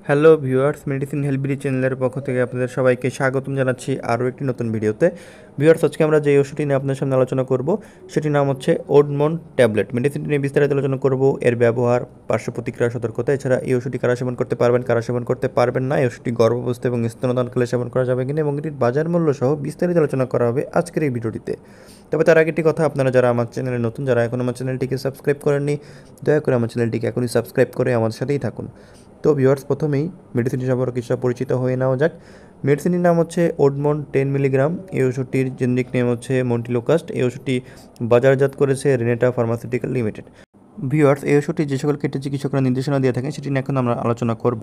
Hello viewers, medicine হেলথবিডি চ্যানেলের পক্ষ থেকে আপনাদের সবাইকে স্বাগতম জানাচ্ছি আরও একটি নতুন ভিডিওতে। ভিউয়ার্স, আজকে আমরা যে ওষুধটি নিয়ে আপনাদের সামনে আলোচনা করব সেটির নাম হচ্ছে ওডমন ট্যাবলেট। মেডিসিনটি নিয়ে বিস্তারিত আলোচনা করব, এর ব্যবহার, পার্শ্ব প্রতিক্রিয়া, সতর্কতা। এছাড়া এই ওষুধটি কারা সেবন করতে পারবেন, কারা সেবন করতে পারবেন না, এই ওষুধটি গর্ভাবস্থা এবং স্তনদানকালে সেবন করা যাবে কিনা এবং এটির বাজার মূল্য সহ বিস্তারিত আলোচনা করা হবে আজকের এই ভিডিওটিতে। তবে তার আগে একটি কথা, আপনারা যারা আমার চ্যানেলে নতুন, যারা এখন আমার চ্যানেলটিকে সাবস্ক্রাইব করেননি, দয়া করে আমার চ্যানেলটিকে এখনই সাবস্ক্রাইব করে আমাদের সাথেই থাকুন। তো ভিউয়ার্স, প্রথমেই মেডিসিনটি সম্পর্কে কিছুটা পরিচিত হয়ে নেওয়া যাক। মেডিসিনটির নাম হচ্ছে ওডমন 10 মিলিগ্রাম। এই ওষুধটির জেনেরিক নেম হচ্ছে মন্টিলোকাস্ট। এই ওষুধটি বাজারজাত করেছে রেনেটা ফার্মাসিউটিক্যাল লিমিটেড। ভিউয়ার্স, এই ওষুধটি যে সকল ক্ষেত্রে চিকিৎসকরা নির্দেশনা দিয়ে থাকেন সেটি নিয়ে এখন আমরা আলোচনা করব।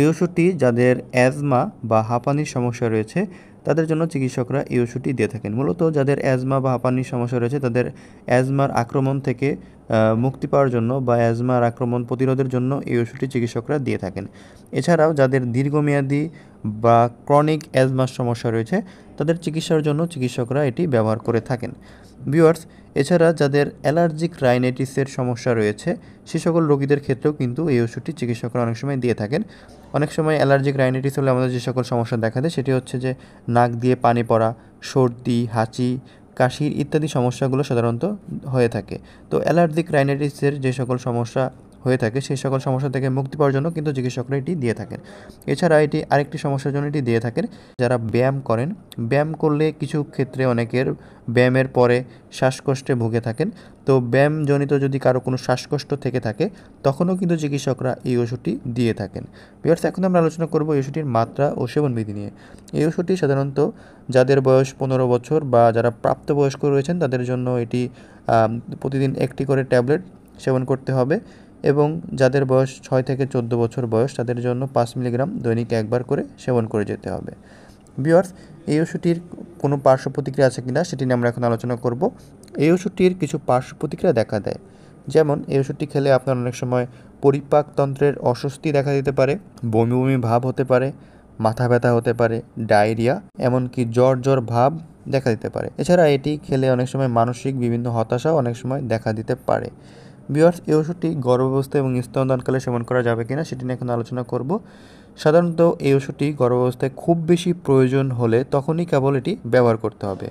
এই ওষুধটি যাদের অ্যাজমা বা হাঁপানির সমস্যা রয়েছে তাদের জন্য চিকিৎসকরা এই ওষুধটি দিয়ে থাকেন। মূলত যাদের অ্যাজমা বা হাঁপানির সমস্যা রয়েছে তাদের অ্যাজমার আক্রমণ থেকে মুক্তি পাওয়ার জন্য বা অ্যাজমার আক্রমণ প্রতিরোধের জন্য এই ওষুধটি চিকিৎসকরা দিয়ে থাকেন। এছাড়াও যাদের দীর্ঘমেয়াদী বা ক্রনিক অ্যাজমার সমস্যা রয়েছে তাদের চিকিৎসার জন্য চিকিৎসকরা এটি ব্যবহার করে থাকেন। ভিউয়ার্স, এছাড়া যাদের অ্যালার্জিক রাইনাইটিসের সমস্যা রয়েছে সে সকল রোগীদের ক্ষেত্রেও কিন্তু এই ওষুধটি চিকিৎসকরা অনেক সময় দিয়ে থাকেন। অনেক সময় অ্যালার্জিক রাইনাইটিস হলে আমাদের যে সকল সমস্যা দেখা দেয় সেটি হচ্ছে যে নাক দিয়ে পানি পড়া, সর্দি, হাঁচি, কাশির ইত্যাদি সমস্যাগুলো সাধারণত হয়ে থাকে। তো অ্যালার্জিক রাইনাইটিসের যে সকল সমস্যা হয়ে থাকে সেই সকল সমস্যা থেকে মুক্তি পাওয়ার জন্য কিন্তু চিকিৎসকরা এটি দিয়ে থাকেন। এছাড়া এটি আরেকটি সমস্যার জন্য এটি দিয়ে থাকেন, যারা ব্যায়াম করেন, ব্যায়াম করলে কিছু ক্ষেত্রে অনেকের ব্যায়ামের পরে শ্বাসকষ্টে ভুগে থাকেন। তো ব্যায়ামজনিত যদি কারো কোনো শ্বাসকষ্ট থেকে থাকে তখনও কিন্তু চিকিৎসকরা এই ওষুধটি দিয়ে থাকেন। ভিউয়ার্স, এখন আমরা আলোচনা করব এই ওষুধটির মাত্রা ও সেবনবিধি নিয়ে। এই ওষুধটি সাধারণত যাদের বয়স 15 বছর বা যারা প্রাপ্তবয়স্ক রয়েছেন তাদের জন্য এটি প্রতিদিন একটি করে ট্যাবলেট সেবন করতে হবে এবং যাদের বয়স 6 থেকে 14 বছর বয়স তাদের জন্য 5 মিলিগ্রাম দৈনিক একবার করে সেবন করে যেতে হবে। ভিউয়ার্স, এই ওষুধটির কোনো পার্শ্ব প্রতিক্রিয়া আছে কিনা সেটি নিয়ে আমরা এখন আলোচনা করব। এই ওষুধটির কিছু পার্শ্ব প্রতিক্রিয়া দেখা দেয়, যেমন এই ওষুধটি খেলে আপনার অনেক সময় পরিপাকতন্ত্রের অস্বস্তি দেখা দিতে পারে, বমি বমি ভাব হতে পারে, মাথা ব্যথা হতে পারে, ডায়রিয়া, এমনকি জ্বর জ্বর ভাব দেখা দিতে পারে। এছাড়া এটি খেলে অনেক সময় মানসিক বিভিন্ন হতাশাও অনেক সময় দেখা দিতে পারে। ভিউয়ার্স, এই ওষুধটি গর্ভাবস্থা এবং স্তনদানকালে সেবন করা যাবে কিনা সেটি নিয়ে এখন আলোচনা করব। সাধারণত এই ওষুধটি গর্ভাবস্থায় খুব বেশি প্রয়োজন হলে তখনই কেবল এটি ব্যবহার করতে হবে।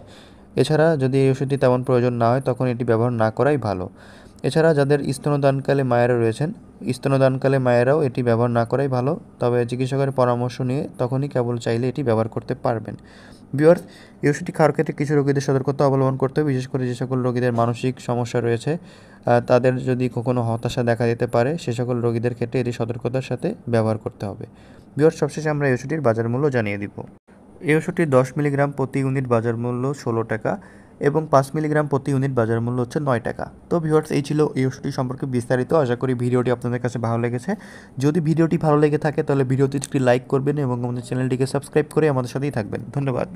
এছাড়া যদি এই ওষুধটি তেমন প্রয়োজন না হয় তখন এটি ব্যবহার না করাই ভালো। এছাড়া যাদের স্তনদানকালে মায়েরা রয়েছেন, স্তনদানকালে মায়েরাও এটি ব্যবহার না করাই ভালো, তবে চিকিৎসকের পরামর্শ নিয়ে তখনই কেবল চাইলে এটি ব্যবহার করতে পারবেন। ভিউয়ার্স, এই ওষুধটি খাওয়ার ক্ষেত্রে কিছু রোগীদের সতর্কতা অবলম্বন করতে হবে, বিশেষ করে যে সকল রোগীদের মানসিক সমস্যা রয়েছে, তাদের যদি কখনো হতাশা দেখা দিতে পারে সে সকল রোগীদের ক্ষেত্রে এটি সতর্কতার সাথে ব্যবহার করতে হবে। ভিউয়ার্স, সবশেষে আমরা এই ওষুধটির বাজার মূল্য জানিয়ে দিব। এই ওষুধটির 10 মিলিগ্রাম প্রতি ইউনিট বাজার মূল্য 16 টাকা এবং 5 মিলিগ্রাম প্রতি ইউনিট বাজার মূল্য হচ্ছে 9 টাকা। তো ভিউয়ার্স, এই ছিল এই ওষুধটি সম্পর্কে বিস্তারিত। আশা করি ভিডিওটি আপনাদের কাছে ভালো লেগেছে। যদি ভিডিওটি ভালো লেগে থাকে তাহলে ভিডিওটি একটি লাইক করবেন এবং আমাদের চ্যানেলটিকে সাবস্ক্রাইব করে আমাদের সাথেই থাকবেন। ধন্যবাদ।